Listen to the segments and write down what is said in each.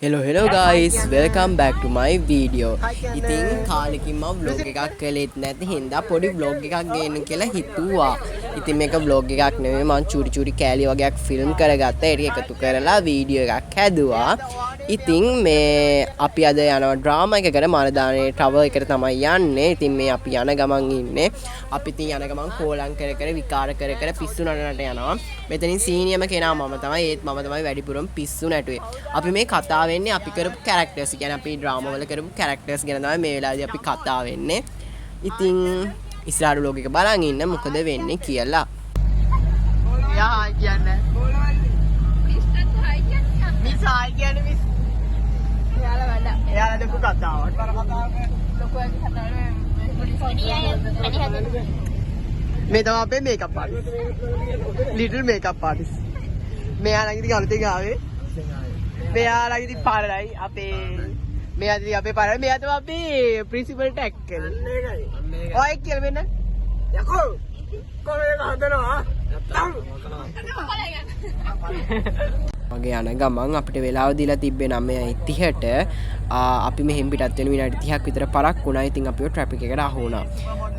Hello guys, welcome back to my video. ඉතින් කාලෙකින් මම vlog එකක් කළෙත් නැති හින්දා පොඩි vlog එකක් ගේන්න කියලා හිතුවා. ඉතින් මේක vlog එකක් නෙමෙයි මම චූටි කෑලි වගේක් ෆිල්ම් කරගත්තා. ඒක එකතු කරලා වීඩියෝ එකක් හැදුවා. ඉතින් මේ අපි අද යනවා ඩ්‍රාමා එකකට මානදානේ ටවර් එකට තමයි යන්නේ. ඉතින් මේ අපි යන ගමන් ඉන්නේ. අපි ඉතින් යන ගමන් කෝලම් කර විකාර කර පිස්සු නටනට යනවා. මෙතනින් සීනියම කෙනා මම තමයි. ඒත් මම තමයි වැඩිපුරම පිස්සු නැටුවේ. අපි මේ කතා වෙන්නේ අපි කරපු කැරක්ටර්ස්. කියන්නේ අපි ඩ්‍රාමා වල කරපු කැරක්ටර්ස් ගැන තමයි මේ වෙලාවේදී අපි කතා වෙන්නේ. ඉතින් ඉස්සරහ vlog එක බලන් ඉන්න මොකද වෙන්නේ කියලා. යා හයි කියන්නේ. මිස්ටර් හයි කියන්නේ. මිස් හයි කියන්නේ මිස්. එයාලා වැඩ. එයාලා දෙකු කතාවක්. ලොකුගේ කතාවේ මේ තමයි අපේ makeup artist. Little makeup artist. මෙයාලා ඉතින් අලුතෙන් ආවේ. මෙයාලා ඉතින් පාරයි අපේ මෙයා ඉතින් අපේ පාරයි මෙයා තමයි අපේ ප්‍රින්සිපල් ටැක්කල්. මේකයි. ඔය කියලා වෙන්න. යකෝ. කොහේද හදනවා? මගේ යන ගමන් අපිට වෙලාව දීලා තිබ්බේ 9:30ට අපි මෙහෙන් පිටත් වෙන විනාඩි 30ක් විතර පරක් වුණා. ඉතින් අපිව ට්‍රැෆික් එකට අහු වුණා.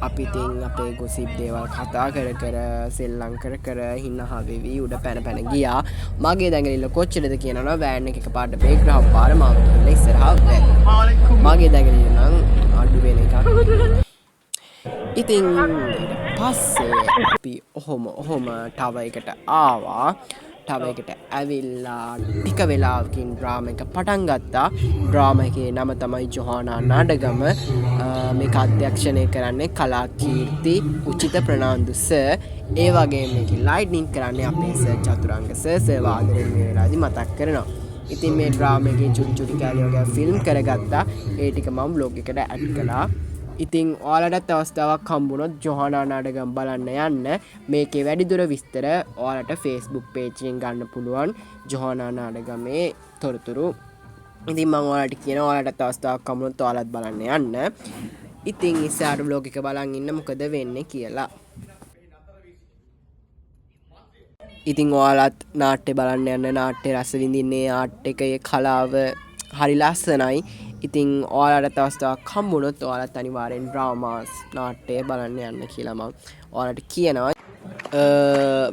අපි ඉතින් අපේ ගොසිප් දේවල් කතා කර සෙල්ලම් කර හින්නහා වෙවි උඩ පැන ගියා. මගේ දැඟලිල්ල කොච්චරද කියනවා වෑන් එක එකපාරට බ්‍රේක් ගහව පාර මාව ගිහලා ඉස්සරහා වැටුණා. මගේ දැඟලිල්ල නම් අඩු වෙන එකක්. ඉතින් ඊට පස්සේ අපි ඔහොම ටවර් එකට ආවා. ටවර් එකට ඇවිල්ලා ටික වෙලාවකින් ඩ්‍රාමා එක පටන් ගත්තා. ඩ්‍රාමා එකේ නම තමයි ජොහානා නාඩගම. මේක අධ්‍යක්ෂණය කරන්නේ කලාකීර්ති උචිත ප්‍රනාන්දු සර්. ඒ වගේම මේකේ ලයිට්නින් කරන්නේ අපේ සර් චතුරංග සර් වාදනයෙන් මේ වෙලාවේදී මතක් කරනවා. ඉතින් මේ ඩ්‍රාමා එකේ චුටි කෑලි වගේ ෆිල්ම් කරගත්තා. ඒ ටික මම vlog එකට ඇඩ් කළා. ඉතින් ඔයාලටත් අවස්ථාවක් හම්බුනොත් ජොහානා නාඩගම් බලන්න යන්න. මේකේ වැඩිදුර විස්තර ඔයාලට Facebook page එකෙන් ගන්න පුළුවන් ජොහානා නාඩගමේ තොරතුරු. ඉතින් මම ඔයාලට කියනවා ඔයාලටත් අවස්ථාවක් හම්බුනොත් ඔයාලත් බලන්න යන්න. ඉතින් ඉස්සරහට vlog එක බලන් ඉන්න මොකද වෙන්නේ කියලා. ඉතින් ඔයාලත් නාට්‍ය බලන්න යන්න. නාට්‍ය රස විඳින්නේ ආර්ට් එකේ කලාව හරි ලස්සනයි. ඉතින් ඔයාලට අවස්ථාවක් හම්බුනොත් ඔයාලත් අනිවාර්යෙන් ඩ්‍රාමාස් නාට්‍ය බලන්න යන්න කියලා මම ඔයාලට කියනවා.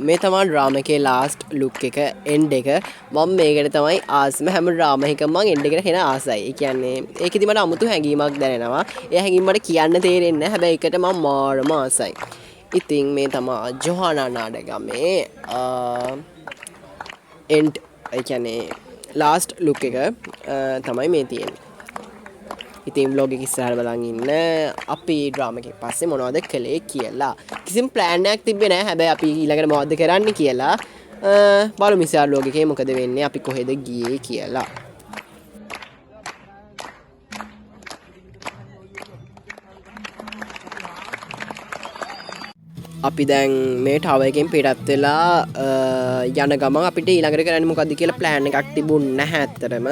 මේ තමයි ඩ්‍රාමා එකේ ලාස්ට් ලුක් එක එන්ඩ් එක. මම මේකට තමයි ආසම හැම ඩ්‍රාමා එකකම මම එන්ඩ් එකට හෙන ආසයි. ඒ කියන්නේ ඒකෙදි මට අමුතු හැඟීමක් දැනෙනවා. ඒ හැඟීම මට කියන්න තේරෙන්නේ නැහැ. හැබැයි ඒකට මම මාරම ආසයි. ඉතින් මේ තමයි ජොහානා නාඩගමේ එන්ඩ් ඒ කියන්නේ ලාස්ට් ලුක් එක තමයි මේ තියෙන්නේ. ඉතින් vlog එක ඉස්සරහට බලන් ඉන්න. අපි ඩ්‍රාමා එකේ පස්සේ මොනවද කළේ කියලා. කිසිම ප්ලෑන් එකක් තිබ්බේ නැහැ. හැබැයි අපි ඊළඟට මොකද්ද කරන්න කියලා බලමු ඉස්සරහ vlog එකේ මොකද වෙන්නේ, අපි කොහෙද ගියේ කියලා. අපි දැන් මේ ටවර් එකෙන් පිටත් වෙලා යන ගමන් අපිට ඊළඟට කරන්න මොකද්ද කියලා ප්ලෑන් එකක් තිබුණ නැහැ ඇත්තටම.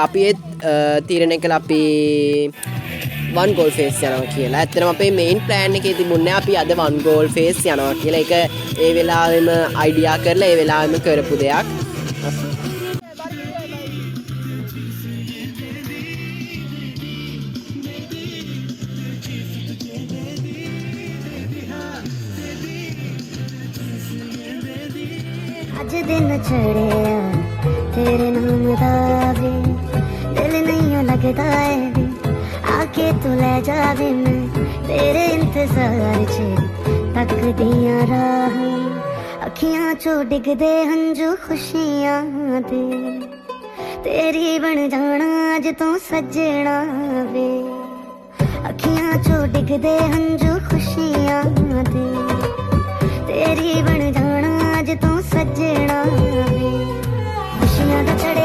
අපි තීරණය කළා අපි වන් ගෝල් ෆේස් යනවා කියලා. ඇත්තටම අපේ මේන් ප්ලෑන් එකේ තිබුණේ අපි අද වන් ගෝල් ෆේස් යනවා කියලා. ඒක ඒ වෙලාවෙම අයිඩියා කරලා ඒ වෙලාවෙම කරපු දෙයක්. आज दिन चढ़े तेरे नाम दा वे दिल नहीं लगता है वे आके तू ले जावे मैं तेरे इंतजार च तक दिया राह अखियां चो डिग दे हंजू खुशियां दे तेरी बन जाना अज तो सजना वे अखियां चो डिग दे हंजू खुशियां दे तेरी बन जाना अज तो सजना वे खुशियां दा चढ़े